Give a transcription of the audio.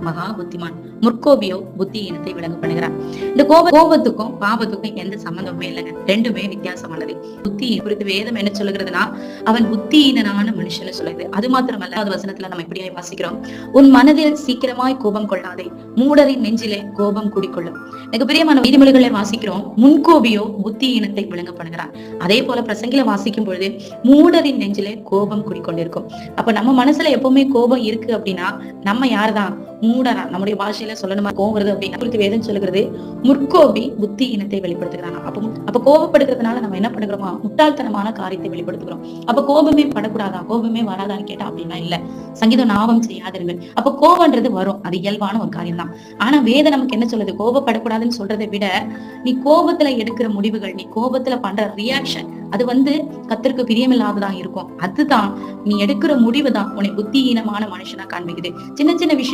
மகா புத்திமான். முற்கோபியோ புத்தியீனத்தை விளங்க பண்ணுகிறார். இந்த கோபத்துக்கும் பாவத்துக்கும் எந்த சம்பந்தமுமே இல்லைங்க. ரெண்டுமே வித்தியாசமானது. புத்தி குறித்து வேதம் என்ன சொல்லுகிறதுனா, அவன் புத்தியீனனான மனுஷன் சொல்லுது. அது மாத்திரமல்ல, அது வசனத்துல நம்ம இப்படியே வாசிக்கிறோம், உன் மனதில் சீக்கிரமாய் கோபம் கொள்ளாதே, மூடரின் நெஞ்சிலே கோபம் குடிக்கொள்ளும். எனக்கு பிரியமான நீதிமொழிகளை வாசிக்கிறோம், முன்கோபியோ புத்தியீனத்தை விளங்க பண்ணுகிறார். அதே போல பிரசங்கில வாசிக்கும் பொழுது மூடரின் நெஞ்சிலே கோபம் குடிக்கொண்டிருக்கும். அப்ப நம்ம மனசுல எப்பவுமே கோபம் இருக்கு அப்படின்னா நம்ம யாருதான்? மூடரா. நம்முடைய பாஷையில சொல்லணுமா, கோபம் வருது அப்படின்னா குறித்து வேதம் சொல்லுகிறது, முற்கோபி புத்தி இனத்தை வெளிப்படுத்துகிறாங்க. அப்ப கோபப்படுகிறதுனால நம்ம என்ன பண்ணுகிறோமா, முட்டாள்தனமான காரியத்தை வெளிப்படுத்துகிறோம். அப்ப கோபமே படக்கூடாதா, கோபமே வராதான்னு கேட்டா அப்படின்னா இல்ல. சங்கீதம் நாவம் செய்யாதிருங்கள். அப்ப கோபம்ன்றது வரும், அது இயல்பான ஒரு காரியம் தான். ஆனா வேதம் நமக்கு என்ன சொல்லுது, கோபப்படக்கூடாதுன்னு சொல்றதை விட நீ கோபத்துல எடுக்கிற முடிவுகள், நீ கோபத்துல பண்ற ரியாக்ஷன், அது கர்த்தருக்கு பிரியமில்லாததா இருக்கும். அதுதான் நீ எடுக்கிற முடிவு தான் உன்னை புத்தியீனமான மனுஷனா காண்பிக்குது. சின்ன சின்ன விஷயம்